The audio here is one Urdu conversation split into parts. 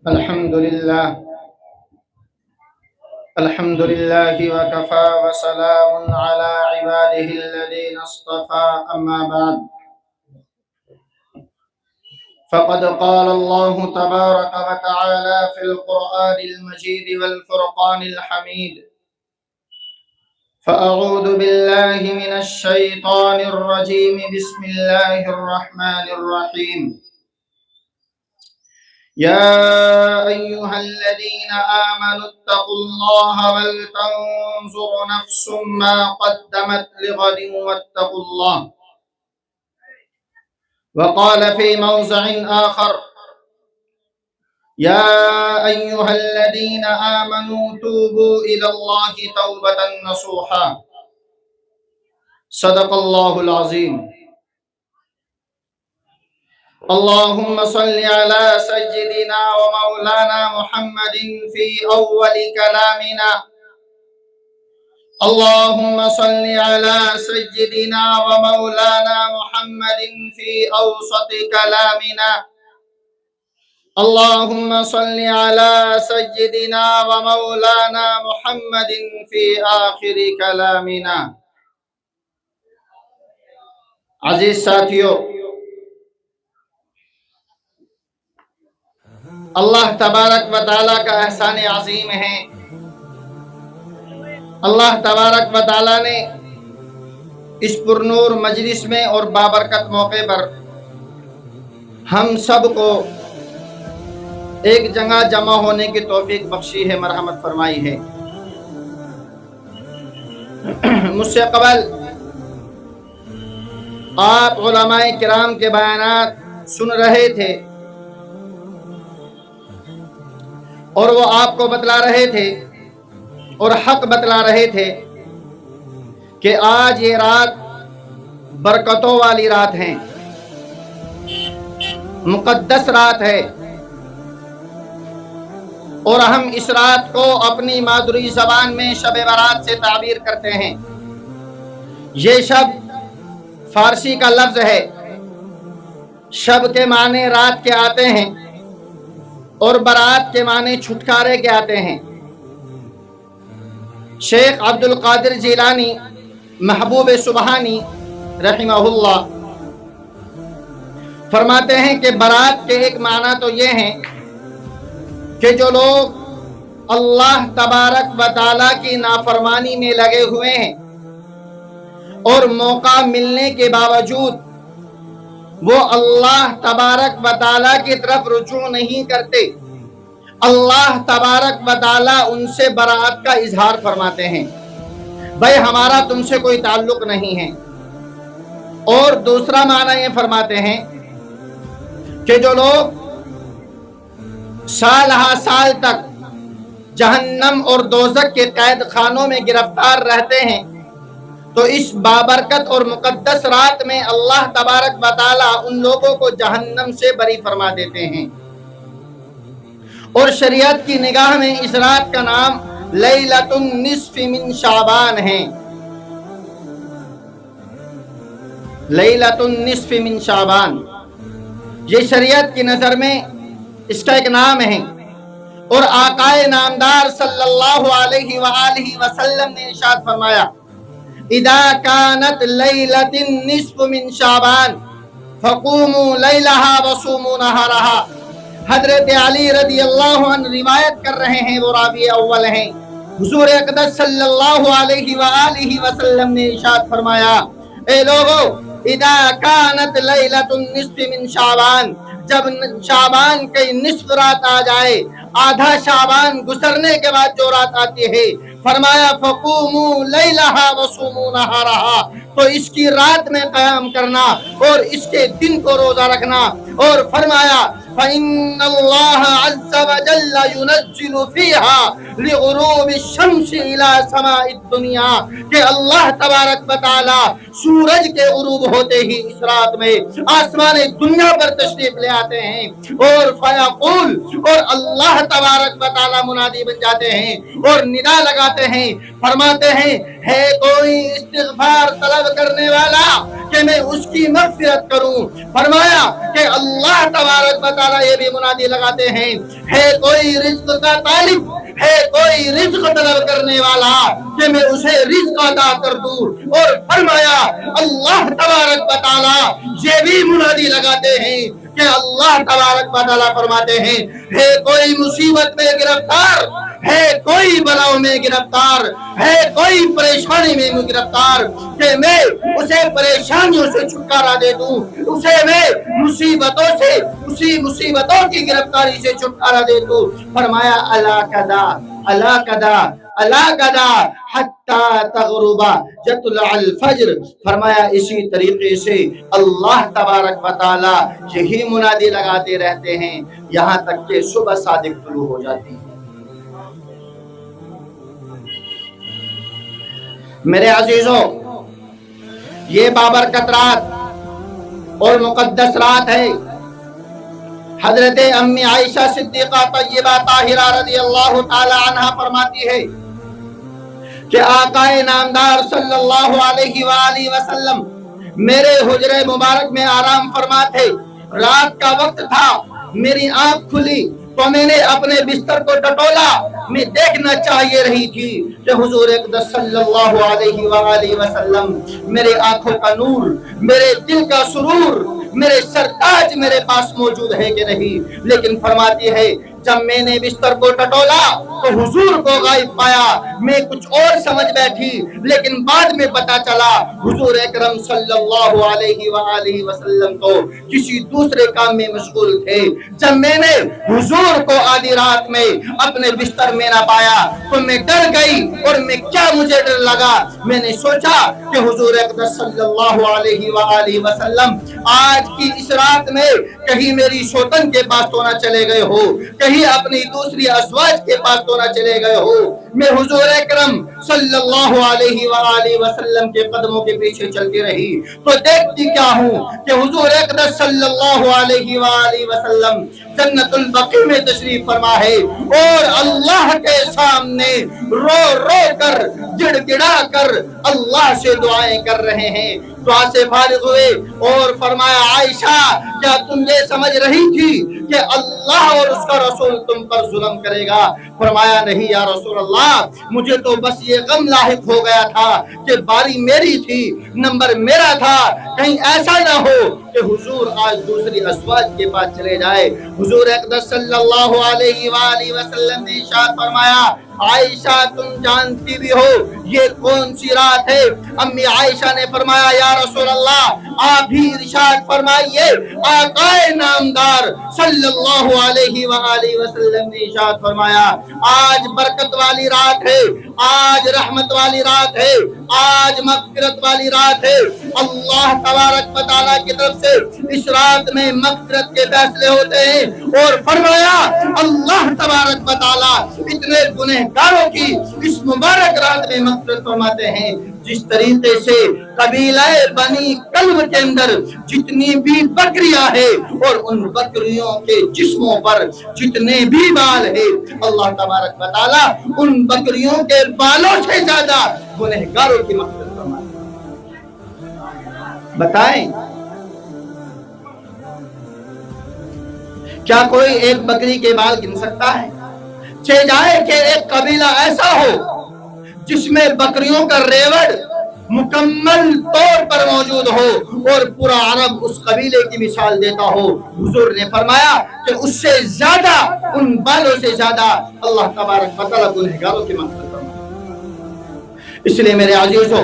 الحمد لله وكفى وسلام على عباده الذين اصطفى أما بعد فقد قال الله تبارك وتعالى في القرآن المجيد والفرقان الحميد فأعوذ بالله من الشيطان الرجيم بسم الله الرحمن الرحيم يا أيها الذين آمنوا اتقوا الله ولتنظر نفس ما قدمت لغد واتقوا الله وقال في موضع آخر يا أيها الذين آمنوا توبوا إلى الله توبة نصوحا صدق الله العظيم اللهم صل على سيدنا ومولانا محمد في أول كلامنا اللهم صل على سيدنا ومولانا محمد في أوسط كلامنا اللهم صل على سيدنا ومولانا محمد في آخر كلامنا عزیز ساتھیو، اللہ تبارک و تعالیٰ کا احسان عظیم ہے۔ اللہ تبارک و تعالیٰ نے اس پرنور مجلس میں اور بابرکت موقع پر ہم سب کو ایک جگہ جمع ہونے کی توفیق بخشی ہے، مرحمت فرمائی ہے۔ مجھ سے قبل آپ علماء کرام کے بیانات سن رہے تھے اور وہ آپ کو بتلا رہے تھے اور حق بتلا رہے تھے کہ آج یہ رات برکتوں والی رات ہے، مقدس رات ہے، اور ہم اس رات کو اپنی مادری زبان میں شب برات سے تعبیر کرتے ہیں۔ یہ شب فارسی کا لفظ ہے، شب کے معنی رات کے آتے ہیں اور برات کے معنی چھٹکارے کے آتے ہیں۔ شیخ عبد القادر جیلانی محبوب سبحانی رحمہ اللہ فرماتے ہیں کہ برات کے ایک معنی تو یہ ہیں کہ جو لوگ اللہ تبارک و تعالیٰ کی نافرمانی میں لگے ہوئے ہیں اور موقع ملنے کے باوجود وہ اللہ تبارک و تعالیٰ کی طرف رجوع نہیں کرتے، اللہ تبارک و تعالیٰ ان سے برات کا اظہار فرماتے ہیں، بھائی ہمارا تم سے کوئی تعلق نہیں ہے۔ اور دوسرا معنی یہ فرماتے ہیں کہ جو لوگ سال ہا سال تک جہنم اور دوزخ کے قید خانوں میں گرفتار رہتے ہیں تو اس بابرکت اور مقدس رات میں اللہ تبارک و تعالیٰ ان لوگوں کو جہنم سے بری فرما دیتے ہیں۔ اور شریعت کی نگاہ میں اس رات کا نام لیلۃ النصف من شعبان ہے، لیلۃ النصف من شعبان، یہ شریعت کی نظر میں اس کا ایک نام ہے۔ اور آقائے نامدار صلی اللہ علیہ وآلہ وسلم نے ارشاد فرمایا اذا كانت ليلة النصف من شعبان فقوموا ليلها وصوموا نهارها۔ حضرت علی رضی اللہ عنہ روایت کر رہے ہیں، وہ راوی اول ہیں۔ حضور اقدس صلی اللہ علیہ وآلہ وسلم نے ارشاد فرمایا اے لوگو اذا كانت ليلة النصف من شعبان، جب شعبان کی نصف رات آ جائے، آدھا شعبان گزرنے کے بعد جو رات آتی ہے، فرمایا فقوموا لیلہا وصوموا نہارہا، تو اس کی رات میں قیام کرنا اور اس کے دن کو روزہ رکھنا۔ اور فرمایا فَإِنَّ اللَّهَ عَزَّ وَجَلَّ يُنَزِّلُ فِيهَا لِغُرُوبِ الشَّمْسِ إِلَى سَمَاءِ الدُّنْيَا، کہ اللہ تبارک و تعالی سورج کے غروب ہوتے ہی اس رات میں آسمان دنیا پر تشریف لے آتے ہیں، اور فیقول، اور اللہ تبارک و تعالی منادی بن جاتے ہیں اور ندا لگاتے ہیں، فرماتے ہیں ہے کوئی استغفار طلب کرنے والا کہ میں اس کی مغفرت کروں؟ فرمایا کہ اللہ تبارک و تعالیٰ یہ بھی منادی لگاتے ہیں، ہے کوئی رزق کا طالب، ہے کوئی رزق طلب کرنے والا کہ میں اسے رزق عطا کر دوں؟ اور فرمایا اللہ تبارک و تعالیٰ یہ بھی منادی لگاتے ہیں کہ اللہ تبارک و تعالیٰ فرماتے ہیں، ہے کوئی مصیبت میں گرفتار، ہے کوئی بلاؤں میں گرفتار، ہے کوئی پریشانی میں گرفتار کہ میں اسے پریشانیوں سے چھٹکارا دے دوں، اسے میں مصیبتوں سے، اسی مصیبتوں کی گرفتاری سے چھٹکارا دے دوں؟ فرمایا الا کدا الا کدا الا کدا حتی تغرب یطلع الفجر۔ فرمایا اسی طریقے سے اللہ تبارک و تعالی یہی منادی لگاتے رہتے ہیں یہاں تک کہ صبح صادق طلوع ہو جاتی ہے۔ میرے عزیزوں، یہ بابرکت رات اور مقدس رات ہے۔ حضرت امی عائشہ صدیقہ طیبہ طاہرہ رضی اللہ تعالی عنہ فرماتی ہے کہ آقا نامدار صلی اللہ علیہ وآلہ وسلم میرے حجرے مبارک میں آرام فرما تھے۔ رات کا وقت تھا، میری آنکھ کھلی تو میں نے اپنے بستر کو ٹٹولا، میں دیکھنا چاہیے رہی تھی کہ حضور اقدس صلی اللہ علیہ وآلہ وسلم میرے آنکھوں کا نور، میرے دل کا سرور، میرے سرتاج میرے پاس موجود ہے کہ نہیں۔ لیکن فرماتی ہے جب میں نے بستر کو ٹٹولا تو حضور کو غائب پایا، میں کچھ اور سمجھ بیٹھی، لیکن بعد میں پتا چلا حضور اکرم صلی اللہ علیہ وآلہ وسلم تو کسی دوسرے کام میں مشغول تھے۔ جب میں نے حضور کو آدھی رات میں اپنے بستر میں نہ پایا تو میں ڈر گئی، اور میں کیا مجھے ڈر لگا، میں نے سوچا کہ حضور اقدس صلی اللہ علیہ وآلہ وسلم آج کی اس رات میں کہیں میری شوتن کے پاس تو نہ چلے گئے ہو، کہیں اپنی دوسری ازواج کے پاس تو نہ چلے گئے ہو۔ میں حضور اکرم صلی اللہ علیہ وآلہ وسلم کے قدموں کے پیچھے چلتی رہی تو دیکھتی کیا ہوں کہ حضور اقدس صلی اللہ علیہ وآلہ وسلم جنت البقیع میں تشریف فرما ہے، اور اللہ کے سامنے رو رو کر، گڑ گڑا کر اللہ سے دعائیں کر رہے ہیں۔ دعا سے فارغ ہوئے اور فرمایا عائشہ کیا تم یہ سمجھ رہی تھی کہ اللہ اور اس کا رسول تم پر ظلم کرے گا؟ فرمایا نہیں یا رسول اللہ، مجھے تو بس یہ غم لاحق ہو گیا تھا کہ باری میری تھی، نمبر میرا تھا، کہیں ایسا نہ ہو کہ حضور آج دوسری ازواج کے پاس چلے جائے۔ حضور اقدس صلی اللہ علیہ وآلہ وسلم نے ارشاد فرمایا عائشہ تم جانتی بھی ہو یہ کون سی رات ہے؟ امی عائشہ نے فرمایا یا رسول اللہ آپ بھی ارشاد فرمائیے۔ آقا نامدار صلی اللہ علیہ وآلہ وسلم نے ارشاد فرمایا آج برکت والی رات ہے، آج رحمت والی رات ہے، آج مغفرت والی رات ہے۔ اللہ تبارک و تعالیٰ کی طرف سے اس رات میں مغفرت کے فیصلے ہوتے ہیں، اور فرمایا اللہ تبارک و تعالیٰ اتنے گنہگاروں کی اس مبارک رات میں مغفرت فرماتے ہیں۔ جس طریقے سے قبیلہ بنی کلب کے اندر جتنی بھی بکریاں ہیں اور ان بکریوں کے جسموں پر جتنے بھی بال ہیں، اللہ تبارک و تعالیٰ ان بکریوں کے بالوں سے زیادہ گنہگاروں کی مغفرت فرماتے ہیں۔ بتائیں کیا کوئی ایک بکری کے بال گن سکتا ہے؟ چہ جائے کہ ایک قبیلہ ایسا ہو جس میں بکریوں کا ریوڑ مکمل طور پر موجود ہو اور پورا عرب اس قبیلے کی مثال دیتا ہو، حضور نے فرمایا کہ اس سے زیادہ، ان بالوں سے زیادہ اللہ تبارک و تعالیٰ گنہگاروں کی مغفرت فرماتا۔ اس لیے میرے عزیزوں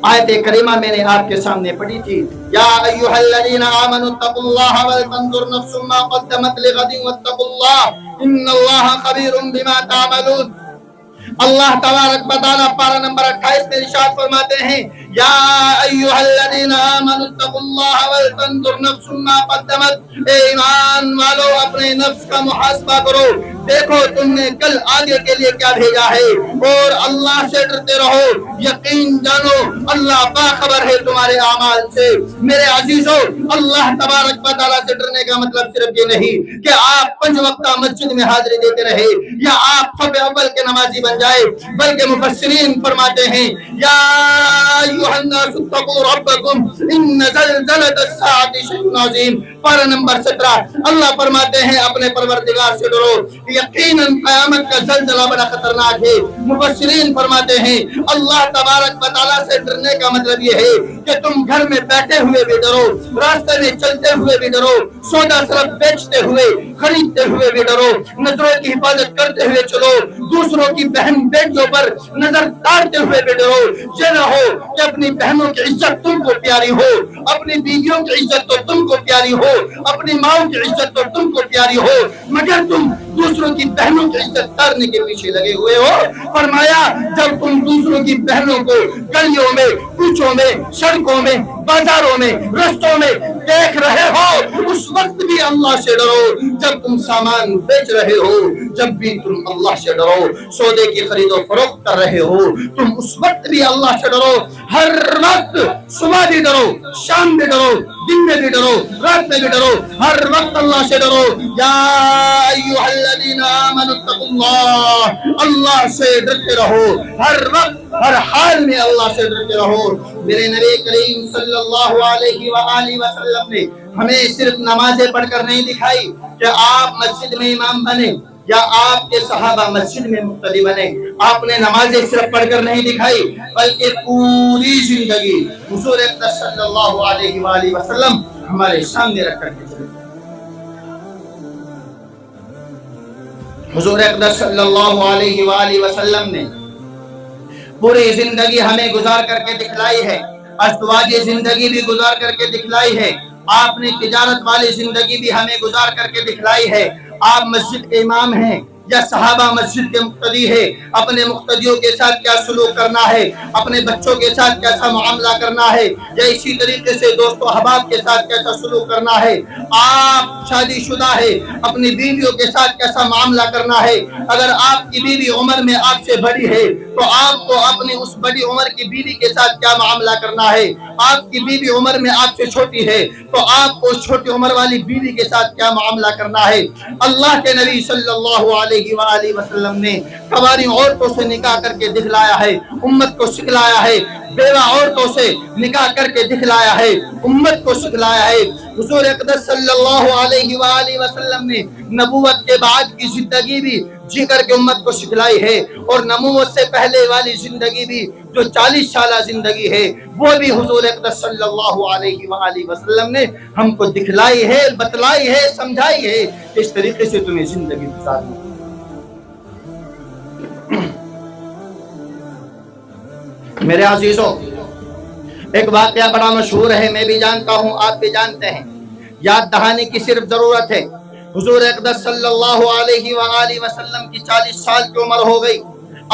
آیت کریمہ میں نے آپ کے سامنے پڑھی تھی، یا ایھا الذین آمنوا اتقوا اللہ ولتنظر نفس ما قدمت لغد واتقوا اللہ ان اللہ خبیر بما تعملون۔ اللہ تبارک و تعالیٰ پارہ نمبر 28 میں ارشاد فرماتے ہیں یا ایھا الذین آمنوا اتقوا اللہ ولتنظر نفس ما قدمت، اے ایمان والو اپنے نفس کا محاسبہ کرو، دیکھو تم نے کل آگے کے لیے کیا بھیجا ہے، اور اللہ سے ڈرتے رہو، یقین جانو اللہ باخبر ہے تمہارے اعمال سے۔ میرے عزیزو، اللہ تبارک و تعالیٰ سے ڈرنے کا مطلب صرف یہ نہیں کہ آپ 5 وقتہ مسجد میں حاضری دیتے رہے یا آپ صف اول کے نمازی بن جائے، بلکہ مفسرین فرماتے ہیں یا ایھا الناس اتقوا ربکم ان زلزلۃ الساعۃ شیء عظیم، پارہ نمبر 17۔ اللہ فرماتے ہیں اپنے پروردگار سے ڈرو، یقیناً قیامت کا زلزلہ بڑا خطرناک ہے۔ مفسرین فرماتے ہیں اللہ تبارک و تعالیٰ سے ڈرنے کا مطلب یہ ہے کہ تم گھر میں بیٹھے ہوئے بھی ڈرو، راستے میں چلتے ہوئے بھی ڈرو، سودا سرب بیچتے ہوئے خریدتے ہوئے بھی ڈرو، نظروں کی حفاظت کرتے ہوئے چلو، دوسروں کی بہن بیٹیوں پر نظر ڈالتے ہوئے بھی ڈرو۔ یہ نہ ہو کہ اپنی بہنوں کی عزت تم کو پیاری ہو، اپنی بیویوں کی عزت تو تم کو پیاری ہو، اپنی ماں کی عزت تو تم کو پیاری ہو، مگر تم دوسروں کی بہنوں کی عزت کرنے کے پیچھے لگے ہوئے ہو۔ فرمایا جب تم دوسروں کی بہنوں کو گلیوں میں، کوچوں میں، سڑکوں میں، بازاروں میں، رستوں میں دیکھ رہے ہو، اس وقت بھی اللہ سے ڈرو۔ جب تم سامان بیچ رہے ہو، جب بھی تم اللہ سے ڈرو۔ سودے کی خرید و فروخت کر رہے ہو، تم اس وقت بھی اللہ سے ڈرو۔ ہر وقت، صبح بھی ڈرو، شام بھی ڈرو، دن میں بھی ڈرو، رات میں بھی ڈرو، ہر وقت اللہ سے ڈرو۔ یا ایھا الذین آمنوا اتقوا اللہ، اللہ سے ڈرتے رہو، ہر وقت ہر حال میں اللہ سے ڈرتے رہو۔ میرے نبی کریم صلی اللہ علیہ وآلہ وسلم نے ہمیں صرف نمازیں پڑھ کر نہیں دکھائی کہ آپ مسجد میں امام بنے یا آپ کے صحابہ مسجد میں مقتدی بنے۔ آپ نے نمازیں صرف پڑھ کر نہیں دکھائی، بلکہ پوری زندگی حضور اقدس صلی اللہ علیہ وآلہ وسلم ہمارے سامنے رکھ کر کے چلے۔ حضور اقدس صلی اللہ علیہ وآلہ وسلم نے پوری زندگی ہمیں گزار کر کے دکھلائی ہے، ازدواجی زندگی بھی گزار کر کے دکھلائی ہے، آپ نے تجارت والی زندگی بھی ہمیں گزار کر کے دکھلائی ہے۔ آپ مسجد کے امام ہیں یا صحابہ مسجد کے مقتدی ہے، اپنے مقتدیوں کے ساتھ کیا سلوک کرنا ہے، اپنے بچوں کے ساتھ کیسا معاملہ کرنا ہے، یا اسی طریقے سے دوست و احباب کے ساتھ کیسا سلوک کرنا ہے۔ آپ شادی شدہ ہے، اپنی بیویوں کے ساتھ کیسا معاملہ کرنا ہے۔ اگر آپ کی بیوی عمر میں آپ سے بڑی ہے تو آپ کو اپنی اس بڑی عمر کی بیوی کے ساتھ کیا معاملہ کرنا ہے۔ آپ کی بیوی عمر میں آپ سے چھوٹی ہے تو آپ کو چھوٹی عمر والی بیوی کے ساتھ کیا معاملہ کرنا ہے۔ اللہ کے نبی صلی اللہ علیہ وآلہ وسلم نے کواری عورتوں سے نکاح کر کے دکھلایا ہے، امت کو سکھلایا ہے۔ بیوہ عورتوں سے نکاح کر کے دکھلایا ہے، امت کو سکھلایا ہے۔ حضور اقدس صلی اللہ علیہ وآلہ وسلم نے نبوت کے بعد کی زندگی بھی جی کر کے امت کو سکھلائی ہے، اور نبوت سے پہلے والی زندگی بھی جو 40 سالہ زندگی ہے وہ بھی حضور اقدس صلی اللہ علیہ وآلہ وسلم نے ہم کو دکھلائی ہے، بتلائی ہے، سمجھائی ہے کہ اس طریقے سے تمہیں زندگی گزارنی۔ میرے عزیزوں، ایک واقعہ بڑا مشہور ہے، میں بھی جانتا ہوں، آپ بھی جانتے ہیں، یاد دہانے کی صرف ضرورت ہے۔ حضور اقدس صلی اللہ علیہ وآلہ وسلم کی 40 سال کی عمر ہو گئی۔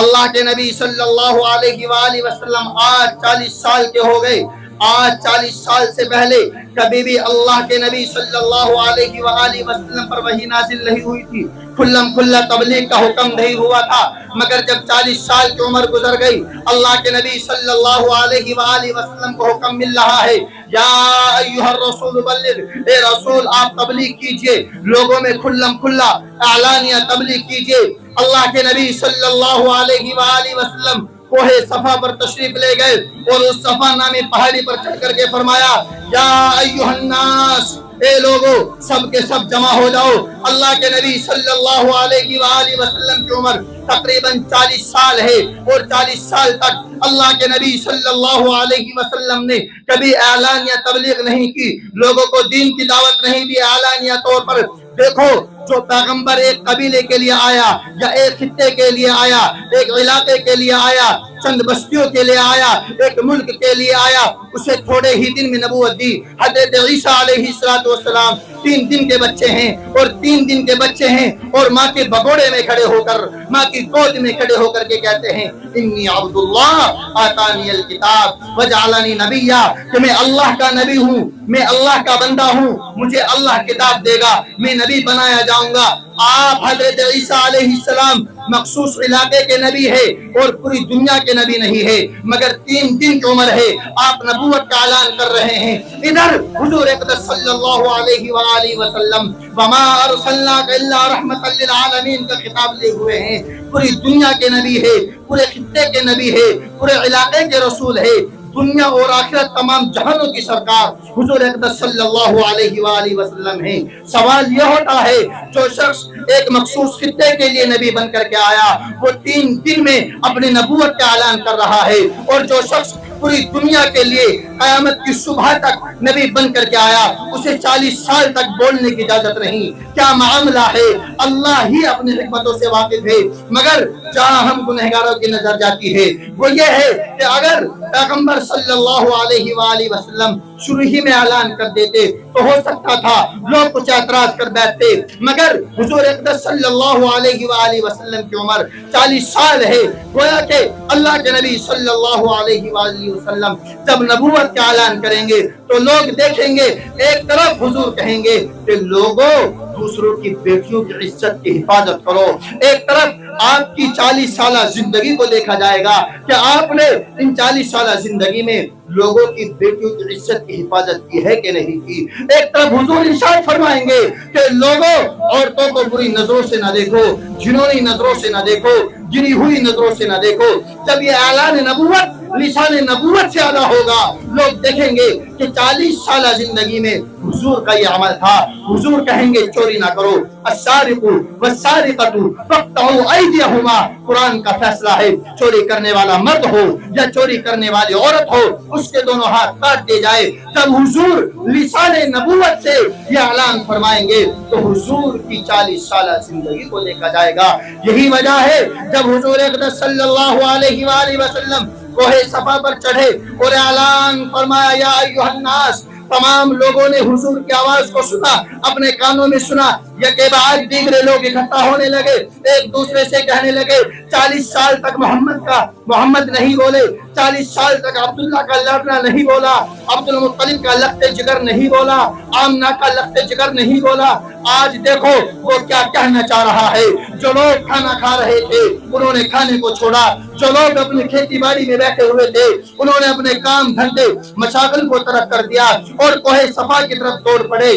اللہ کے نبی صلی اللہ علیہ وآلہ وسلم آج 40 سال کے ہو گئے۔ آج 40 سال سے پہلے کبھی بھی اللہ کے نبی صلی اللہ علیہ وآلہ وسلم پر وحی نازل نہیں ہوئی تھی، کھلم کھلا تبلیغ کا حکم نہیں ہوا تھا۔ مگر جب 40 سال کی عمر گزر گئی، اللہ کے نبی صلی اللہ علیہ وآلہ وسلم کو حکم مل رہا ہے، یا ایھا الرسول بلغ، اے رسول آپ تبلیغ کیجئے، لوگوں میں کھلم کھلا اعلانیہ تبلیغ کیجئے۔ اللہ کے نبی صلی اللہ علیہ وآلہ وسلم کوہ صفا پر تشریف لے گئے اور اس صفا نامی پہاڑی پر چڑھ کر کے فرمایا، یا ایھا الناس، اے لوگو سب کے سب جمع ہو جاؤ۔ اللہ کے نبی صلی اللہ علیہ وآلہ وسلم کی عمر تقریباً 40 سال ہے، اور 40 سال تک اللہ کے نبی صلی اللہ علیہ وسلم نے کبھی اعلانیہ تبلیغ نہیں کی، لوگوں کو دین کی دعوت نہیں دی اعلانیہ طور پر۔ دیکھو جو پیغمبر ایک قبیلے کے لیے آیا یا ایک خطے کے لیے آیا، ایک علاقے کے لیے آیا، چند بستیوں کے لیے آیا، ایک ملک کے لیے آیا، اسے تھوڑے ہی دن میں نبوت دی۔ حضرت عیسیٰ علیہ السلام 3 دن کے بچے ہیں، اور 3 دن کے بچے ہیں اور ماں کے بگوڑے میں کھڑے ہو کر، ماں کی گود میں کھڑے ہو کر کے کہتے ہیں، انی عبد اللہ آتانی الکتاب وجعلنی نبیا، کہ میں اللہ کا نبی ہوں، میں اللہ کا بندہ ہوں، مجھے اللہ کتاب دے گا، میں نبی بنایا جاؤں گا آپ حضرت عیسیٰ علیہ السلام مخصوص علاقے کے نبی ہے اور پوری دنیا کے نبی نہیں ہے، مگر 3 دن کی عمر ہے، آپ نبوت کا اعلان کر رہے ہیں۔ ادھر حضور اقدس صلی اللہ علیہ وآلہ وسلم وما ارسلناک الا رحمۃ للعالمین کا خطاب لے ہوئے ہیں، پوری دنیا کے نبی ہے، پورے خطے کے نبی ہے، پورے علاقے کے رسول ہے، دنیا اور آخرت تمام جہانوں کی سرکار حضور اقدس صلی اللہ علیہ وآلہ وسلم ہیں۔ سوال یہ ہوتا ہے جو شخص ایک مخصوص خطے کے لیے نبی بن کر کے آیا وہ 3 دن میں اپنی نبوت کا اعلان کر رہا ہے، اور جو شخص پوری دنیا کے لیے قیامت کی صبح تک نبی بن کر کے آیا اسے 40 سال تک بولنے کی اجازت نہیں۔ کیا معاملہ ہے؟ اللہ ہی اپنی حکمتوں سے واقف ہے، مگر جہاں ہم گنہگاروں کی نظر جاتی ہے وہ یہ ہے کہ اگر پیغمبر صلی اللہ علیہ وآلہ وسلم شروع ہی میں اعلان کر دیتے تو ہو سکتا تھا لوگ کچھ اعتراض کر بیٹھتے، مگر حضور اقدس صلی اللہ علیہ وآلہ وسلم کی عمر 40 سال ہے، گویا کہ اللہ کے نبی صلی اللہ علیہ وآلہ وسلم جب نبوت کا اعلان کریں گے تو لوگ دیکھیں گے، ایک طرف حضور کہیں گے کہ لوگوں دوسروں کی بیٹیوں کی عزت کی حفاظت کرو، ایک طرف آپ کی 40 سالہ زندگی کو دیکھا جائے گا کہ آپ نے ان 40 سالہ زندگی میں لوگوں کی بیٹیوں کی عزت کی حفاظت کی ہے کہ نہیں کی۔ ایک طرف حضور ارشاد فرمائیں گے کہ لوگوں عورتوں کو بری نظروں سے نہ دیکھو، جنونی نظروں سے نہ دیکھو، گری ہوئی نظروں سے نہ دیکھو۔ جب یہ اعلان نبوت لسان نبوت سے ادا ہوگا لوگ دیکھیں گے کہ 40 سالہ زندگی میں حضور کا یہ عمل تھا۔ حضور کہیں گے چوری نہ کرو، السارق والسارقۃ فاقطعوا ایدیہما، قرآن کا فیصلہ ہے چوری کرنے والا مرد ہو یا چوری کرنے والی عورت ہو اس کے دونوں ہاتھ کاٹ دیے جائے۔ جب حضور لسان نبوت سے یہ اعلان فرمائیں گے تو حضور کی 40 سالہ زندگی کو دیکھا جائے گا۔ یہی وجہ ہے جب حضور اقدس صلی اللہ علیہ وآلہ وسلم کوہ صفا پر چڑھے اور اعلان فرمایا یا ایھا الناس، تمام لوگوں نے حضور کی آواز کو سنا، اپنے کانوں میں سنا، یکے بعد دیگرے لوگ اکٹھا ہونے لگے، ایک دوسرے سے کہنے لگے 40 سال تک محمد نہیں بولے، 40 سال تک عبداللہ کا لڑنا نہیں بولا، عبد المطلب کا لخت جگر نہیں بولا، آمنہ کا لخت جگر نہیں بولا، آج دیکھو وہ کیا کہنا چاہ رہا ہے۔ جو لوگ کھانا کھا رہے تھے انہوں نے کھانے کو چھوڑا، جو لوگ اپنی کھیتی باڑی میں بیٹھے ہوئے تھے انہوں نے اپنے کام دھندے مشاغل کو ترک کر دیا اور کوہ صفا کی طرف دوڑ پڑے۔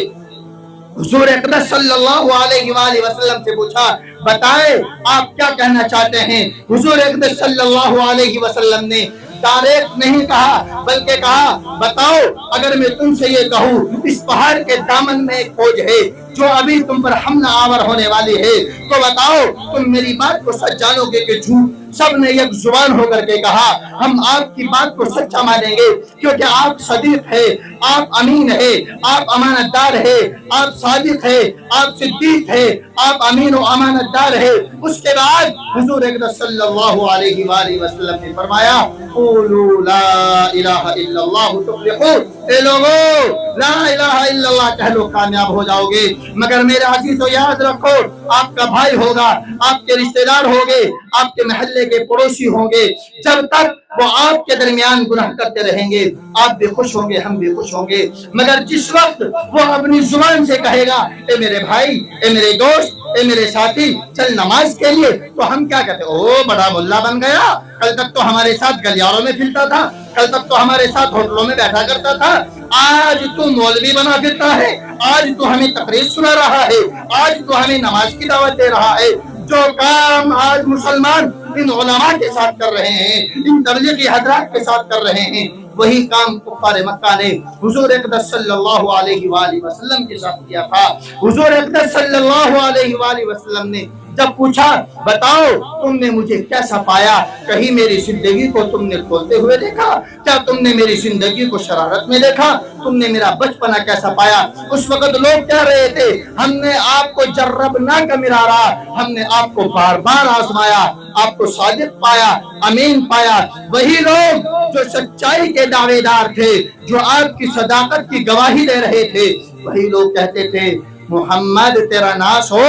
حضور اقدس صلی اللہ علیہ وآلہ وسلم سے پوچھا بتائیں آپ کیا کہنا چاہتے ہیں؟ حضور اقدس صلی اللہ علیہ وسلم نے ڈائریکٹ نہیں کہا بلکہ کہا بتاؤ اگر میں تم سے یہ کہوں اس پہاڑ کے دامن میں ایک فوج ہے جو ابھی تم پر حملہ آور ہونے والی ہے تو بتاؤ تم میری بات کو سچ جانو گے کہ جھوٹ؟ سب نے یک زبان ہو کر کے کہا ہم آپ کی بات کو سچا مانیں گے کیونکہ آپ صدیق ہے، آپ امین ہے، آپ امانت دار ہے، آپ صادق ہے، آپ صدیق ہے، آپ امین و امانت دار ہے۔ اس کے بعد حضور اقدس صلی اللہ علیہ وآلہ وسلم نے فرمایا قولوا لا الہ الا اللہ تفلحون، اے لوگو لا الہ الا اللہ کہہ لو کامیاب ہو جاؤ گے۔ مگر میرے عزیزو یاد رکھو آپ کا بھائی ہوگا، آپ کے رشتہ دار ہوگے، آپ کے محلے کے پڑوسی ہوں گے، جب تک وہ آپ کے درمیان گناہ کرتے رہیں گے آپ بھی خوش ہوں گے ہم بھی خوش ہوں گے، مگر جس وقت وہ اپنی زبان سے کہے گا اے میرے بھائی، اے میرے دوست، اے میرے ساتھی چل نماز کے لیے، تو ہم کیا کہتے او بڑا ملا بن گیا، کل تک تو ہمارے ساتھ گلیاروں میں پھرتا تھا، کل تک تو ہمارے ساتھ ہوٹلوں میں بیٹھا کرتا تھا، آج تو مولوی بنا پھرتا ہے، آج تو ہمیں تقریر سنا رہا ہے، آج تو ہمیں نماز کی دعوت دے رہا ہے۔ جو کام آج مسلمان ان علماء کے ساتھ کر رہے ہیں، ان تبلیغی حضرات کے ساتھ کر رہے ہیں، وہی کام کفار مکہ نے حضور اقدس صلی اللہ علیہ وآلہ وسلم کے ساتھ کیا تھا۔ حضور اقدس صلی اللہ علیہ وآلہ وسلم نے جب پوچھا بتاؤ تم نے مجھے کیسا پایا، کہیں میری زندگی کو تم نے کھولتے ہوئے دیکھا؟ کیا تم نے میری زندگی کو شرارت میں دیکھا؟ تم نے میرا بچپنا کیسا پایا؟ اس وقت لوگ کہہ رہے تھے ہم نے آپ کو جربنا کا مرارا، ہم نے آپ کو بار بار آزمایا، آپ کو صادق پایا، امین پایا۔ وہی لوگ جو سچائی کے دعوے دار تھے، جو آپ کی صداقت کی گواہی دے رہے تھے، وہی لوگ کہتے تھے محمد تیرا ناس ہو،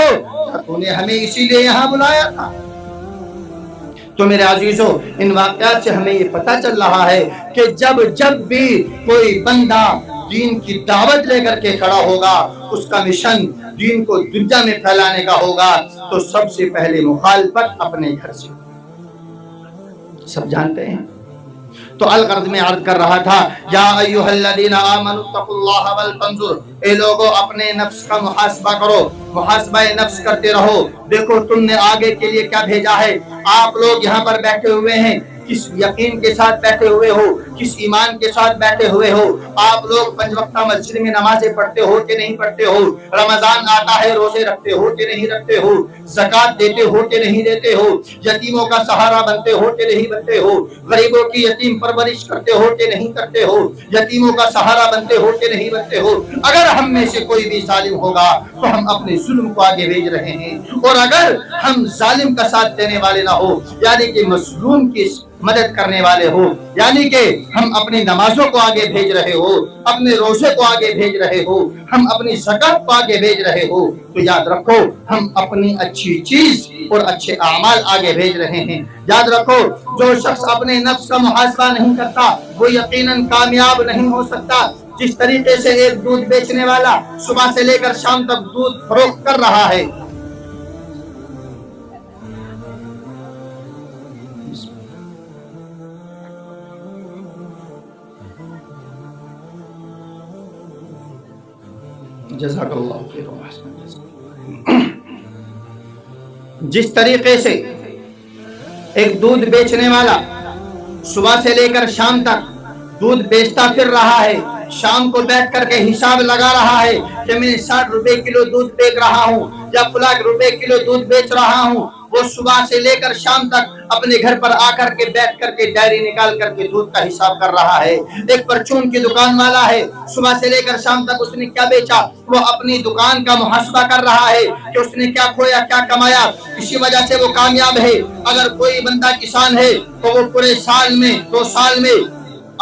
تو نے ہمیں اسی لیے یہاں بلایا تھا۔ تو میرے عزیزو ان واقعات سے ہمیں یہ پتہ چل رہا ہے کہ جب بھی کوئی بندہ دین کی دعوت لے کر کے کھڑا ہوگا، اس کا مشن دین کو دنیا میں پھیلانے کا ہوگا، تو سب سے پہلے مخالفت اپنے گھر سے۔ سب جانتے ہیں۔ تو الغرض میں عرض کر رہا تھا، یا ایھا الذین آمنوا اتقوا اللہ ولتنظر، اے لوگوں اپنے نفس کا محاسبہ کرو، محاسبہ نفس کرتے رہو، دیکھو تم نے آگے کے لیے کیا بھیجا ہے۔ آپ لوگ یہاں پر بیٹھے ہوئے ہیں، کس یقین کے ساتھ بیٹھے ہوئے ہو، کس ایمان کے ساتھ بیٹھے ہوئے ہو۔ آپ لوگ 5 وقتہ مسجد میں نمازیں پڑھتے ہو کہ نہیں پڑھتے ہو، رمضان آتا ہے روزے رکھتے ہو کہ نہیں رکھتے ہو، زکوٰۃ دیتے ہو کہ نہیں دیتے ہو، یتیموں کا سہارا بنتے ہو کہ نہیں بنتے ہو، غریبوں کی یتیم پرورش کرتے ہو کہ نہیں کرتے ہو، یتیموں کا سہارا بنتے ہو کہ نہیں بنتے ہو۔ اگر ہم میں سے کوئی بھی ظالم ہوگا تو ہم اپنے ظلم کو آگے بھیج رہے ہیں، اور اگر ہم ظالم کا ساتھ دینے والے نہ ہو، یعنی کہ مظلوم کی مدد کرنے والے ہو، یعنی کہ ہم اپنی نمازوں کو آگے بھیج رہے ہو، اپنے روزے کو آگے بھیج رہے ہو، ہم اپنی زکوٰۃ کو آگے بھیج رہے ہو، تو یاد رکھو ہم اپنی اچھی چیز اور اچھے اعمال آگے بھیج رہے ہیں۔ یاد رکھو جو شخص اپنے نفس کا محاسبہ نہیں کرتا وہ یقیناً کامیاب نہیں ہو سکتا۔ جس طریقے سے ایک دودھ بیچنے والا صبح سے لے کر شام تک دودھ فروخت کر رہا ہے، جزاک اللہ خیر، جس طریقے سے ایک دودھ بیچنے والا صبح سے لے کر شام تک دودھ بیچتا پھر رہا ہے، شام کو بیٹھ کر کے حساب لگا رہا ہے کہ میں 60 روپے کلو دودھ بیچ رہا ہوں یا فلاں روپے کلو دودھ بیچ رہا ہوں، وہ صبح سے لے کر شام تک اپنے گھر پر آ کر کے بیٹھ کر کے ڈائری نکال کر کے دودھ کا حساب کر رہا ہے۔ ایک پرچون کی دکان والا ہے، صبح سے لے کر شام تک اس نے کیا بیچا، وہ اپنی دکان کا محاسبہ کر رہا ہے کہ اس نے کیا کھویا کیا کمایا، اسی وجہ سے وہ کامیاب ہے۔ اگر کوئی بندہ کسان ہے تو وہ پورے سال میں 2 سال میں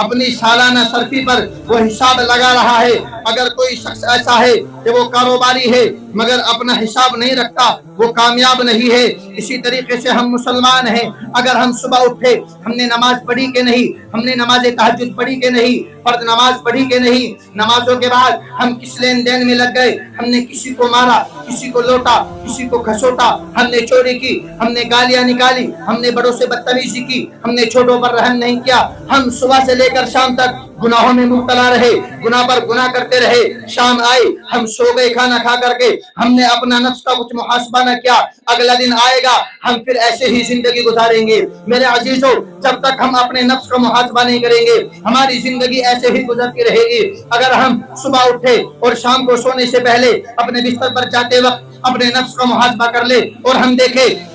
اپنی سالانہ صرفی پر وہ حساب لگا رہا ہے۔ اگر کوئی شخص ایسا ہے کہ وہ کاروباری ہے مگر اپنا حساب نہیں رکھتا وہ کامیاب نہیں ہے۔ اسی طریقے سے ہم مسلمان ہیں، اگر ہم صبح اٹھے ہم نے نماز پڑھی کہ نہیں، ہم نے نماز تہجد پڑھی کہ نہیں، فرض نماز پڑھی کہ نہیں، نمازوں کے بعد ہم کس لین دین میں لگ گئے، ہم نے کسی کو مارا، کسی کو لوٹا، کسی کو کھسوٹا، ہم نے چوری کی، ہم نے گالیاں نکالی، ہم نے بڑوں سے بدتمیزی کی، ہم نے چھوٹوں پر رحم نہیں کیا، ہم صبح سے لے کر شام تک گناہوں میں مبتلا رہے، گناہ پر گناہ کرتے رہے، شام آئی ہم سو گئے کھانا کھا کر کے، ہم نے اپنا نفس کا کچھ محاسبہ نہ کیا، اگلا دن آئے گا ہم پھر ایسے ہی زندگی گزاریں گے۔ میرے عزیزوں جب تک ہم اپنے نفس کا محاسبہ نہیں کریں گے ہماری زندگی ایسے ہی گزرتی رہے گی۔ اگر ہم صبح اٹھے اور شام کو سونے سے پہلے اپنے بستر پر جاتے وقت اپنے نفس کا محاسبہ کر لے اور ہم دیکھیں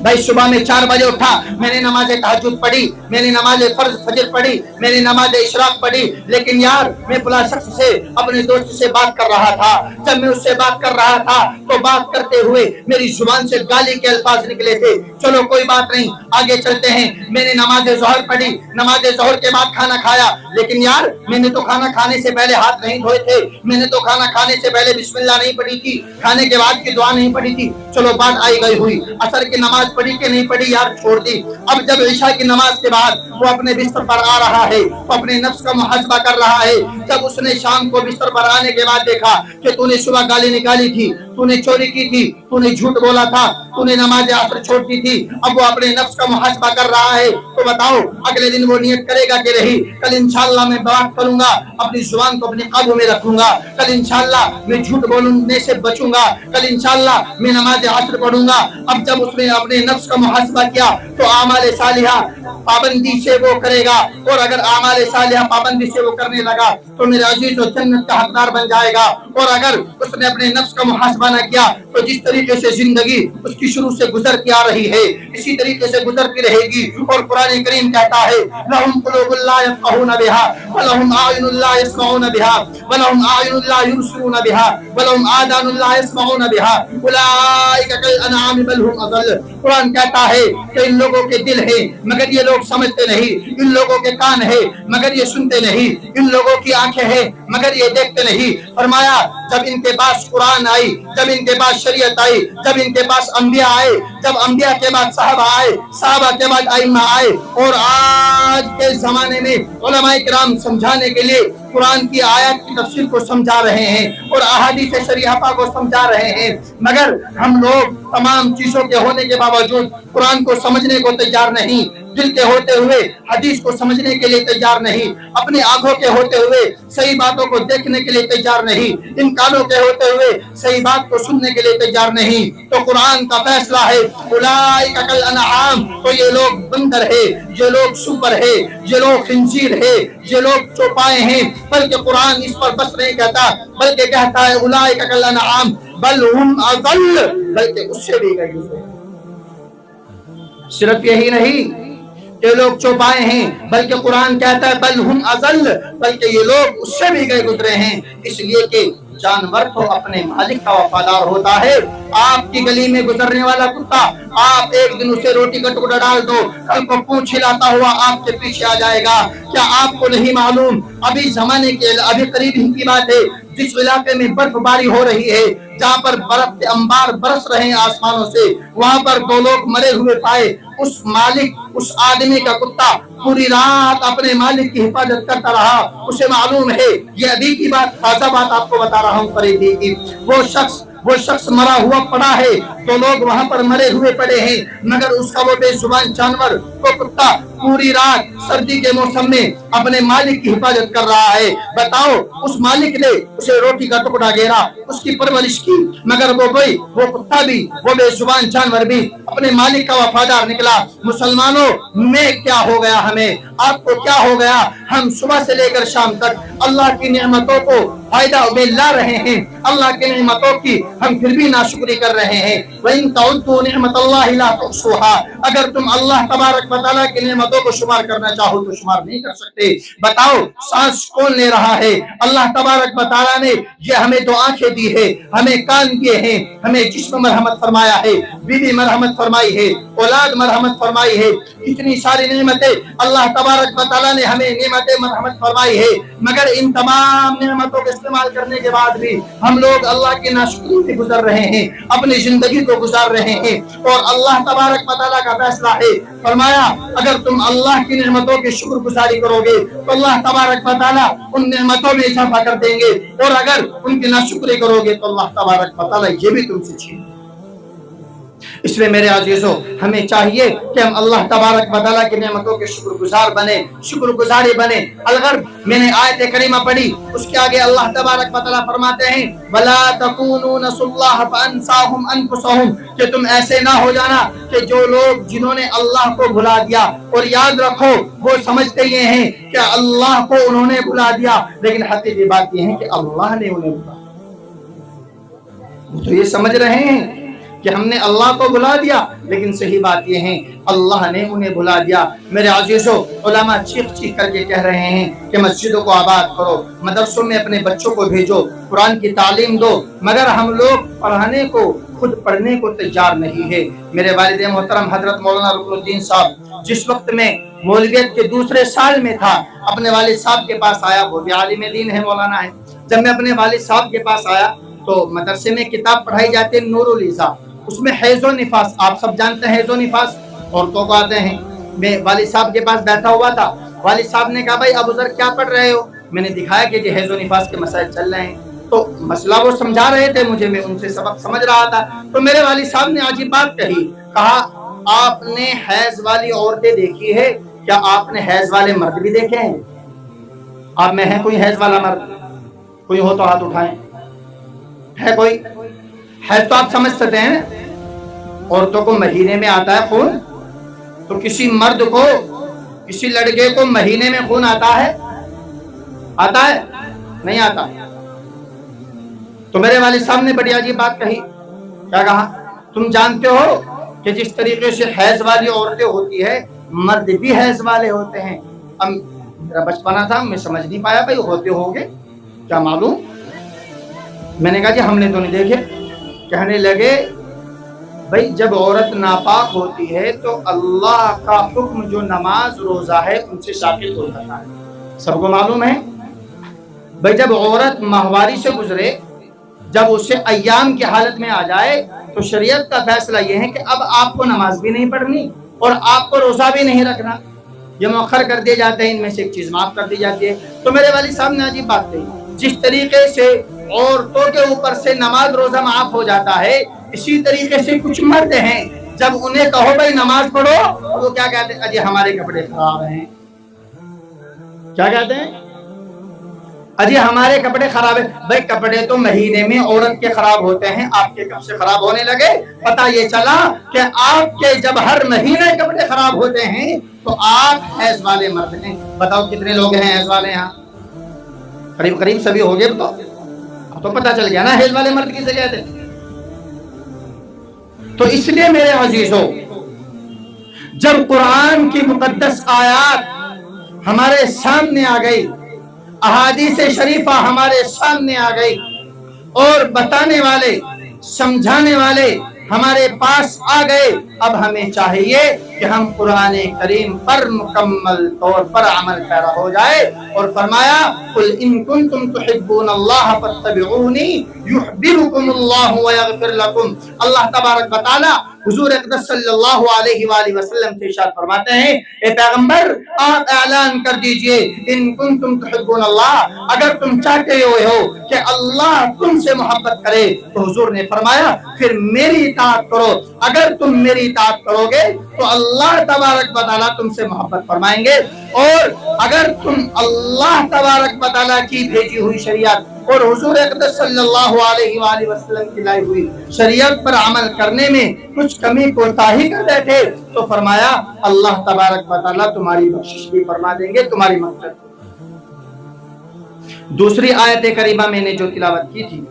بھائی صبح میں 4 بجے اٹھا، میں نے نماز تہجد پڑھی، میں نے نماز فرض فجر پڑھی، میں نے نماز اشراق پڑھی، لیکن یار میں فلاں شخص سے اپنے دوست سے بات کر رہا تھا، جب میں اس سے بات کر رہا تھا تو بات کرتے ہوئے میری زبان سے گالی کے الفاظ نکلے تھے، چلو کوئی بات نہیں آگے چلتے ہیں، میں نے نماز ظہر پڑھی، نماز ظہر کے بعد کھانا کھایا، لیکن یار میں نے تو کھانا کھانے سے پہلے ہاتھ نہیں دھوئے تھے، میں نے تو کھانا کھانے سے پہلے بسم اللہ نہیں پڑھی تھی، کھانے کے بعد کی دعا نہیں پڑھی تھی، چلو بات آئی گئی ہوئی، عصر کی نماز پڑھی کہ نہیں پڑھی یار چھوڑ دی۔ اب جب عشاء کی نماز کے بعد وہ اپنے بستر پر آ رہا ہے تو اپنے نفس کا محاسبہ کر رہا ہے، جب اس نے شام کو بستر پر آنے کے بعد دیکھا کہ تو نے صبح گالی نکالی تھی، تو نے چوری کی تھی، تو نے جھوٹ بولا تھا، تو نے نماز عصر چھوڑ دی تھی، اب وہ اپنے نفس کا محاسبہ کر رہا ہے، تو بتاؤ اگلے دن وہ نیت کرے گا کہ رہی کل انشاءاللہ میں بات کروں گا، اپنی زبان کو اپنے قابو میں رکھوں گا، کل انشاءاللہ میں جھوٹ بولنے سے بچوں گا، کل انشاءاللہ میں نماز عصر پڑھوں گا۔ اب جب اس نے اپنے نفس کا محاسبہ کیا تو اعمال صالحہ پابندی سے وہ کرے گا، اور اگر اعمال صالحہ پابندی سے وہ کرنے لگا تو میرے عزیز و جنت کا حقدار بن جائے گا، اور اگر اس نے اپنے نفس کا محاسبہ نہ کیا تو جس طریقے سے زندگی اس کی شروع سے گزرتی آ رہی ہے اسی طریقے سے گزرتی رہے گی۔ اور قرآن کریم کہتا ہے لَهُمْ قُلُوبٌ لَا يَفْقَهُونَ بِهَا وَلَهُمْ أَعْيُنٌ لَا يَسْمَعُونَ بِهَا وَلَهُمْ أَعْيُنٌ لَا يُبْصِرُونَ بِهَا وَلَهُمْ آذَانٌ لَا يَسْمَعُونَ بِهَا أُولَٰئِكَ كَالْأَنْعَامِ بَلْ هُمْ أَضَلُّ۔ قرآن کہتا ہے کہ ان لوگوں کے دل ہیں مگر یہ لوگ سمجھتے نہیں، ان لوگوں کے کان ہیں مگر یہ سنتے نہیں، ان لوگوں کی آنکھیں ہیں مگر یہ دیکھتے نہیں۔ فرمایا جب ان کے پاس قرآن آئی، جب ان کے پاس شریعت آئی، جب ان کے پاس انبیاء آئے، جب انبیاء کے بعد صحابہ آئے، صحابہ کے بعد ائمہ آئے، اور آج کے زمانے میں علماء کرام سمجھانے کے لیے قرآن کی آیات کی تفسیر کو سمجھا رہے ہیں اور احادیث شریعہ کو سمجھا رہے ہیں، مگر ہم لوگ تمام چیزوں کے ہونے کے باوجود قرآن کو سمجھنے کو تیار نہیں، دل کے ہوتے ہوئے حدیث کو سمجھنے کے لیے تیار نہیں، اپنی آنکھوں کے ہوتے ہوئے صحیح باتوں کو دیکھنے کے لیے تیار نہیں، ان کانوں کے ہوتے ہوئے صحیح بات کو سننے کے لیے تیار نہیں۔ تو قرآن کا فیصلہ ہے اولئک کالانعام، تو یہ لوگ بندر ہے، یہ لوگ سور ہے، یہ لوگ خنزیر ہے، یہ لوگ چوپائے ہیں، بلکہ قرآن اس پر بس نہیں کہتا، بلکہ کہتا ہے اولئک کالانعام بل ہم اضل، بلکہ اس سے بھی گئے۔ صرف یہی نہیں کہ لوگ چوپائے ہیں، بلکہ قرآن کہتا ہے بل ہم اضل، بلکہ یہ لوگ اس سے بھی گئے گزرے ہیں، اس لیے کہ جانور تو اپنے مالک کا وفادار ہوتا ہے۔ آپ کی گلی میں گزرنے والا کتا، آپ ایک دن اسے روٹی کا ٹکڑا ڈال دو، کل کو پونچھ ہلاتا ہوا آپ کے پیچھے آ جائے گا۔ کیا آپ کو نہیں معلوم ابھی زمانے کے ابھی قریب ہی کی بات ہے، جس علاقے میں برف باری ہو رہی ہے، جہاں پر برف کے انبار برس رہے ہیں آسمانوں سے، وہاں پر دو لوگ مرے ہوئے پائے، اس مالک اس آدمی کا کتا پوری رات اپنے مالک کی حفاظت کرتا رہا۔ اسے معلوم ہے، یہ ابھی کی بات، تازہ بات آپ کو بتا رہا ہوں قریبی کی، وہ شخص مرا ہوا پڑا ہے، تو لوگ وہاں پر مرے ہوئے پڑے ہیں، مگر اس کا وہ بے زبان جانور، وہ کتا پوری رات سردی کے موسم میں اپنے مالک کی حفاظت کر رہا ہے۔ بتاؤ اس مالک نے اسے روٹی کا ٹکڑا گھیرا، اس کی پرورش کی، مگر وہ کتا بھی، وہ بے زبان جانور بھی اپنے مالک کا وفادار نکلا۔ مسلمانوں میں کیا ہو گیا، ہمیں آپ کو کیا ہو گیا؟ ہم صبح سے لے کر شام تک اللہ کی نعمتوں کو فائدہ میں لا رہے ہیں، اللہ کی نعمتوں کی ہم پھر بھی ناشکری کر رہے ہیں۔ وَإِن تَعُدُّوا نِعْمَتَ اللَّهِ لَا تُحْصُوهَا، اگر تم اللہ تبارک و تعالیٰ کی نعمتوں کو شمار کرنا چاہو تو شمار نہیں کر سکتے۔ بتاؤ سانس کون لے رہا ہے؟ اللہ تبارک و تعالیٰ نے یہ ہمیں دو آنکھیں دی ہے، ہمیں کان دیے ہیں، ہمیں جسم مرحمت فرمایا ہے، بیوی مرحمت فرمائی ہے، اولاد مرحمت فرمائی ہے، اتنی ساری نعمتیں اللہ تبارک و تعالیٰ نے ہمیں نعمتیں مرحمت فرمائی ہے، مگر ان تمام نعمتوں کو استعمال کرنے کے بعد بھی ہم لوگ اللہ کی ناشکری سے گزر رہے ہیں، اپنی زندگی کو گزار رہے ہیں۔ اور اللہ تبارک و تعالیٰ کا فیصلہ ہے، فرمایا اگر تم اللہ کی نعمتوں کی شکر گزاری کرو گے تو اللہ تبارک و تعالیٰ ان نعمتوں میں اضافہ کر دیں گے، اور اگر ان کی ناشکری کرو گے تو اللہ تبارک و تعالیٰ یہ بھی تم سے چھین۔ اس لیے میرے عزیزوں ہمیں چاہیے کہ ہم اللہ تبارک و تعالیٰ کی نعمتوں کے شکر گزار بنے، شکر گزاری بنے۔ الغرب میں نے آیت کریمہ پڑھی، اس کے آگے اللہ تبارک و تعالیٰ فرماتے ہیں وَلَا تَكُونُوا نَسُوا اللَّهَ فَأَنسَاهُمْ أَنفُسَهُمْ، کہ تم ایسے نہ ہو جانا کہ جو لوگ جنہوں نے اللہ کو بھلا دیا، اور یاد رکھو وہ سمجھتے یہ ہیں کہ اللہ کو انہوں نے بھلا دیا، لیکن حقیقی بات یہ ہے کہ اللہ نے انہیں بھلا دیا۔ وہ تو یہ سمجھ رہے ہیں کہ ہم نے اللہ کو بھلا دیا، لیکن صحیح بات یہ ہے اللہ نے انہیں بھلا دیا۔ میرے عزیزوں علماء چیخ چیخ کر کے کہہ رہے ہیں کہ مسجدوں کو آباد کرو، مدرسوں میں اپنے بچوں کو بھیجو، قرآن کی تعلیم دو، مگر ہم لوگ پڑھانے کو، خود پڑھنے کو تیار نہیں ہے۔ میرے والد محترم حضرت مولانا رکن الدین صاحب جس وقت میں مولویت کے دوسرے سال میں تھا، اپنے والد صاحب کے پاس آیا، وہ بھی عالم دین ہے، مولانا ہے۔ جب میں اپنے والد صاحب کے پاس آیا تو مدرسے میں کتاب پڑھائی جاتی ہے نور العزا، اس میں حیض و نفاس، آپ سب جانتے ہیں حیض و نفاس عورتوں کو آتے ہیں۔ میں والد صاحب کے پاس بیٹھا ہوا تھا، والد صاحب نے کہا بھائی ابو ذر کیا پڑھ رہے ہو؟ میں نے دکھایا کہ حیض و نفاس کے مسائل چل رہے ہیں، تو مسئلہ وہ سمجھا رہے تھے مجھے، میں ان سے سبق سمجھ رہا تھا۔ تو میرے والد صاحب نے عجیب بات کہی، کہا آپ نے حیض والی عورتیں دیکھی ہے، کیا آپ نے حیض والے مرد بھی دیکھے ہیں؟ آپ میں ہے کوئی حیض والا مرد؟ کوئی ہو تو ہاتھ اٹھائیں، ہے کوئی؟ حیض تو آپ سمجھ سکتے ہیں، عورتوں کو مہینے میں آتا ہے خون، تو کسی مرد کو، کسی لڑکے کو مہینے میں خون آتا ہے؟ آتا ہے؟ نہیں آتا۔ تو میرے والد صاحب نے بڑی عجیب بات کہی، کیا کہا؟ تم جانتے ہو کہ جس طریقے سے حیض والی عورتیں ہوتی ہے، مرد بھی حیض والے ہوتے ہیں۔ اب میرا بچپنا تھا، میں سمجھ نہیں پایا بھائی ہوتے ہوگے، کیا معلوم؟ میں نے کہا جی ہم نے تو نہیں دیکھے۔ کہنے لگے بھائی جب عورت ناپاک ہوتی ہے تو اللہ کا حکم جو نماز روزہ ہے ان سے ثابت ہو جاتا ہے، سب کو معلوم ہے۔ بھائی جب عورت ماہواری سے گزرے، جب اسے ایام کی حالت میں آ جائے، تو شریعت کا فیصلہ یہ ہے کہ اب آپ کو نماز بھی نہیں پڑھنی اور آپ کو روزہ بھی نہیں رکھنا، یہ مؤخر کر دیے جاتے ہیں، ان میں سے ایک چیز معاف کر دی جاتی ہے۔ تو میرے والد صاحب نے عجیب بات کہی، جس طریقے سے عورتوں کے اوپر سے نماز روزہ معاف ہو جاتا ہے، اسی طریقے سے کچھ مرد ہیں جب انہیں کہو بھائی نماز پڑھو، وہ کیا کہتے ہیں؟ اجی ہمارے کپڑے خراب ہیں۔ کیا کہتے ہیں؟ اجی ہمارے کپڑے خراب ہیں۔ بھائی کپڑے تو مہینے میں عورت کے خراب ہوتے ہیں، آپ کے کب سے خراب ہونے لگے؟ پتہ یہ چلا کہ آپ کے جب ہر مہینے کپڑے خراب ہوتے ہیں تو آپ حیض والے مرد ہیں۔ بتاؤ کتنے لوگ ہیں حیض والے یہاں؟ قریب قریب سبھی ہو گئے۔ تو پتہ چل گیا نا حیض والے مرد کسے کہتے ہیں۔ تو اس لیے میرے عزیزوں، جب قرآن کی مقدس آیات ہمارے سامنے آ گئی، احادیث شریفہ ہمارے سامنے آ گئی، اور بتانے والے سمجھانے والے ہمارے پاس آ گئے، اب ہمیں چاہیے کہ ہم قرآن کریم پر مکمل طور پر عمل پیرا ہو جائے۔ اور فرمایا قل ان کنتم تحبون اللہ فاتبعونی یحببکم اللہ ویغفر لکم۔ اللہ تبارک و تعالی حضور اقدس صلی اللہ علیہ وآلہ وسلم سے ارشاد فرماتے ہیں، اے پیغمبر آپ اعلان کر دیجئے ان کنتم تحبون اللہ، اگر تم چاہتے ہوئے ہو کہ اللہ تم سے محبت کرے تو حضور نے فرمایا پھر میری اطاعت کرو۔ اگر تم میری اطاعت کرو گے تو اللہ تبارک و تعالیٰ تم سے محبت فرمائیں گے، اور اگر تم اللہ تبارک و تعالیٰ کی بھیجی ہوئی شریعت اور حضور اقدس صلی اللہ علیہ وآلہ وسلم کی لائی ہوئی شریعت پر عمل کرنے میں کچھ کمی کوتاہی کر بیٹھے تو فرمایا اللہ تبارک و تعالیٰ تمہاری بخشش بھی فرما دیں گے، تمہاری مغفرت۔ دوسری آیت کریمہ میں نے جو تلاوت کی تھی،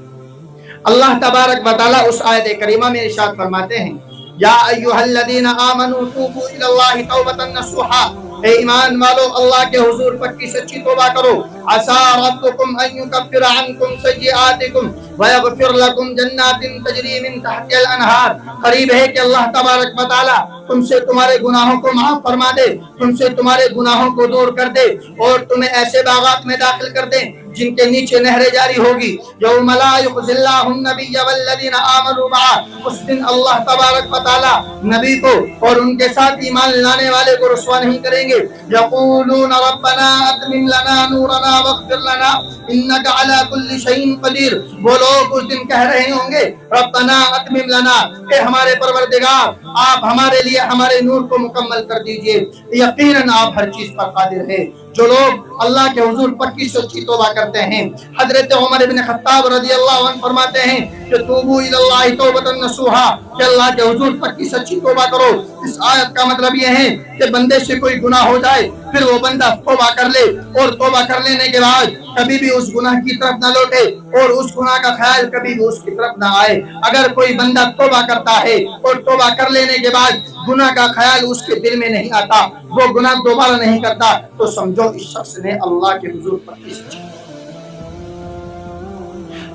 اللہ تبارک و تعالیٰ اس آیت کریمہ میں ارشاد فرماتے ہیں، یا ایھا الذین آمنوا توبوا الی اللہ توبۃ نصوحا، اے ایمان والو اللہ کے حضور پکی سچی توبہ کرو، عسى ربکم ان یکفر عنکم سیئاتکم ویغفر لکم جنات تجری من تحتها الانہار، قریب ہے کہ اللہ تبارک و تعالی تم سے تمہارے گناہوں کو معاف فرما دے، تم سے تمہارے گناہوں کو دور کر دے، اور تمہیں ایسے باغات میں داخل کر دے جن کے نیچے نہریں جاری ہوگی۔ یوم لا یخزی اللہ النبی والذین آمنوا معہ، اس دن اللہ تبارک و تعالی نبی کو اور ان کے ساتھ ایمان لانے والے کو رسوا نہیں کریں گے۔ یقولون ربنا اتمم لنا نورنا واغفر لنا انک علی کل شیء قدیر، وہ لوگ اس دن کہہ رہے ہوں گے ربنا اتمم لنا، کہ ہمارے پروردگار آپ ہمارے لیے ہمارے نور کو مکمل کر دیجئے، یقیناً آپ ہر چیز پر قادر ہیں۔ جو لوگ اللہ کے حضور پکی سچی توبہ کرتے ہیں، حضرت عمر بن خطاب رضی اللہ عنہ فرماتے ہیں کہ توبوا الی اللہ توبۃ نصوحا، کہ اللہ کے حضور پکی سچی توبہ کرو۔ اس آیت کا مطلب یہ ہے کہ بندے سے کوئی گناہ ہو جائے پھر وہ بندہ توبہ کر لے، اور توبہ کر لینے کے بعد کبھی بھی اس گناہ کی طرف نہ لوٹے اور اس گناہ کا خیال کبھی بھی اس کی طرف نہ آئے۔ اگر کوئی بندہ توبہ کرتا ہے اور توبہ کر لینے کے بعد گناہ کا خیال اس کے دل میں نہیں آتا، وہ گناہ دوبارہ نہیں کرتا، تو سمجھو اس شخص نے اللہ کے حضور پر کسی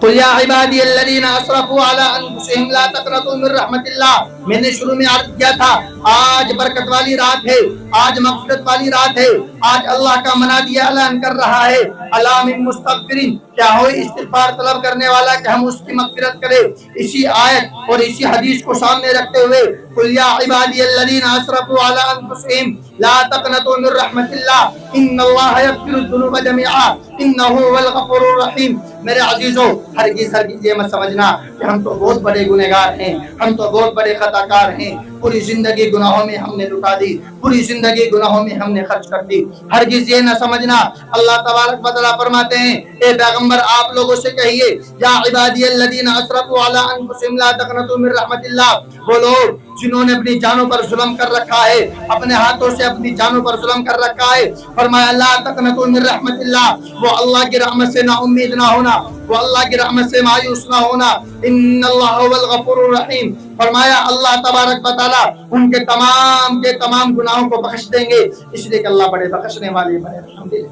قل یا عبادی الذین اسرفوا علی انفسہم لا تقنطوا من رحمت اللہ، میں نے شروع میں عرض کیا تھا آج برکت والی رات ہے، آج مغفرت والی رات ہے، آج اللہ کا منادی اعلان کر رہا ہے الا من مستغفرین، کیا ہو استغفار طلب کرنے والا کہ ہم اس کی مغفرت کریں۔ اسی آیت اور اسی حدیث کو سامنے رکھتے ہوئے قل یا عبادی الذین اسرفوا علی انفسہم لا تقنطوا من رحمت اللہ ان اللہ یغفر الذنوب جميعا انہ هو الغفور الرحیم۔ میرے عزیزوں، ہرگز ہرگز یہ مت سمجھنا کہ ہم تو بہت بڑے گنہگار ہیں، ہم تو بہت بڑے خطا کار ہیں، پوری زندگی گناہوں میں ہم نے لٹا دی، پوری زندگی گناہوں میں ہم نے خرچ کر دی۔ ہرگز یہ نہ سمجھنا، اللہ تبارک و تعالیٰ فرماتے ہیں اے پیغمبر آپ لوگوں سے کہیے یا عبادی الذین اسرفوا علی انفسہم لا تقنطوا من رحمت اللہ، وہ لوگ جنہوں نے اپنی جانوں پر ظلم کر رکھا ہے، اپنے ہاتھوں سے اپنی جانوں پر ظلم کر رکھا ہے، فرمایا لا تقنطوا من رحمت اللہ، وہ اللہ کی رحمت سے نا امید نہ ہونا، وہ اللہ کی رحمت سے مایوس نہ ہونا، ان اللہ هو الغفور الرحیم، فرمایا اللہ تبارک و تعالیٰ ان کے تمام گناہوں کو بخش دیں گے، اس لیے کہ اللہ بڑے بخشنے والے بڑے رحم دل۔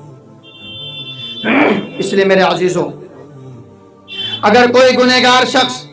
اس لیے میرے عزیزوں، اگر کوئی گنہگار شخص،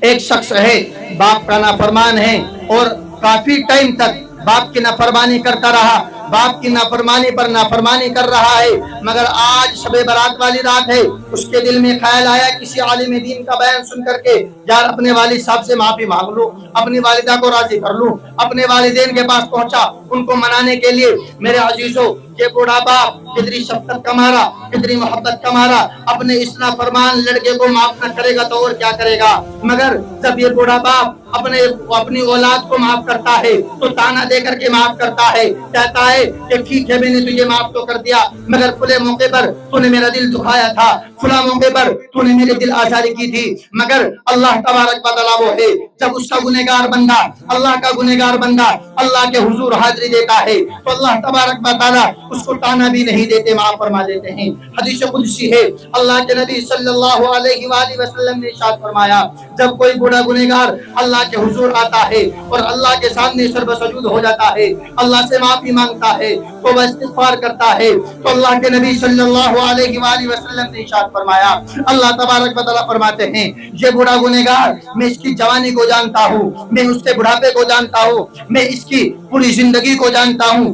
ایک شخص ہے باپ کا نافرمان ہے اور کافی ٹائم تک باپ کی نافرمانی کرتا رہا، باپ کی نافرمانی پر نافرمانی کر رہا ہے، مگر آج شب برات والی رات ہے، اس کے دل میں خیال آیا کسی عالم دین کا بیان سن کر کے یار اپنے والد صاحب سے معافی مانگ لوں، اپنی والدہ کو راضی کر لوں، اپنے والدین کے پاس پہنچا ان کو منانے کے لیے۔ میرے عزیزوں، یہ بوڑھا باپ کتنی شفقت کا مارا، کتنی محبت کا مارا اپنے اس نافرمان لڑکے کو معاف نہ کرے گا تو اور کیا کرے گا؟ مگر جب یہ بوڑھا باپ اپنی اولاد کو معاف کرتا ہے تو تانا دے کر کے معاف کرتا ہے، کہتا ہے کہ ٹھیک ہے میں نے تجھے معاف تو کر دیا، مگر فلاں موقع پر تو نے میرا دل دکھایا تھا، فلاں موقع پر تو نے میرے دل آزاری کی تھی، مگر اللہ تبارک و تعالیٰ وہ ہے جب اس کا گنہگار بندہ، اللہ کا گنہگار بندہ اللہ کے حضور حاضری دیتا ہے تو اللہ تبارک و تعالیٰ اس کو تانا بھی نہیں دیتے، معاف فرما دیتے ہیں۔ حدیث قدسی ہے، اللہ کے نبی صلی اللہ علیہ وآلہ وسلم نے ارشاد فرمایا جب کوئی بڑا گنہگار اللہ کے حضور آتا ہے اور اللہ کے سامنے سر بسجود ہو جاتا ہے، اللہ سے معافی مانگتا ہے تو وہ استغفار کرتا ہے تو اللہ کے نبی صلی اللہ علیہ وآلہ وسلم نے ارشاد فرمایا، اللہ تبارک و تعالیٰ فرماتے ہیں یہ بڑا گنہگار میں اس کی جوانی کو جانتا ہوں، میں اس کے بڑھاپے کو جانتا ہوں، میں اس کی پوری زندگی کو جانتا ہوں،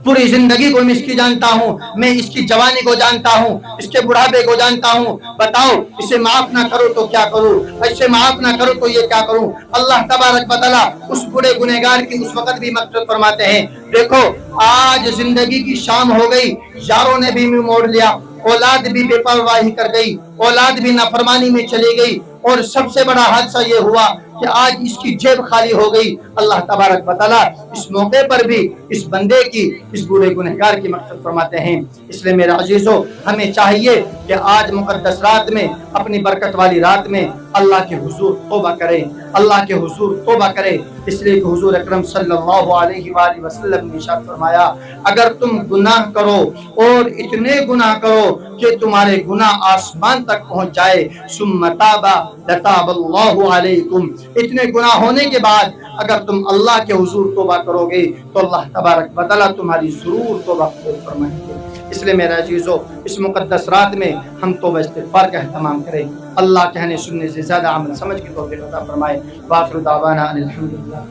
پوری زندگی کو میں اس کی جانتا ہوں، میں اس کی جوانی کو جانتا ہوں، اس کے بڑھاپے کو جانتا ہوں، بتاؤ اسے معاف نہ کرو تو کیا کروں، اسے معاف نہ کرو تو یہ کیا کروں؟ اللہ تبارک و تعالیٰ اس بڑے گنہگار کی اس وقت بھی مغفرت فرماتے ہیں۔ دیکھو آج زندگی کی شام ہو گئی، یاروں نے بھی منہ موڑ لیا، اولاد بھی بے پرواہی کر گئی، اولاد بھی نافرمانی میں چلی گئی، اور سب سے بڑا حادثہ یہ ہوا کہ آج اس کی جیب خالی ہو گئی۔ اللہ تبارک و تعالیٰ اس موقع پر بھی اس بندے کی، اس بوڑھے گنہگار کی مغفرت فرماتے ہیں۔ اس لیے میرے عزیزوں ہمیں چاہیے کہ آج مقدس رات میں، اپنی برکت والی رات میں اللہ کے حضور توبہ کریں، اللہ کے حضور توبہ کریں، اس لیے کہ حضور اکرم صلی اللہ علیہ وآلہ وسلم نے ارشاد فرمایا اگر تم گناہ کرو اور اتنے گناہ کرو کہ تمہارے گناہ آسمان تک پہنچ جائے، ثم تاب لتاب اللہ علیکم، اتنے گناہ ہونے کے بعد اگر تم اللہ کے حضور توبہ کرو گے تو اللہ تبارک و تعالیٰ تمہاری ضرور توبہ قبول فرمائیں گے۔ اس لیے میرے عزیزو اس مقدس رات میں ہم توبہ استغفار کا اہتمام کریں، اللہ کہنے سننے سے زیادہ عمل سمجھ کے توفیق عطا فرمائے۔ وآخر دعوانا ان الحمدللہ۔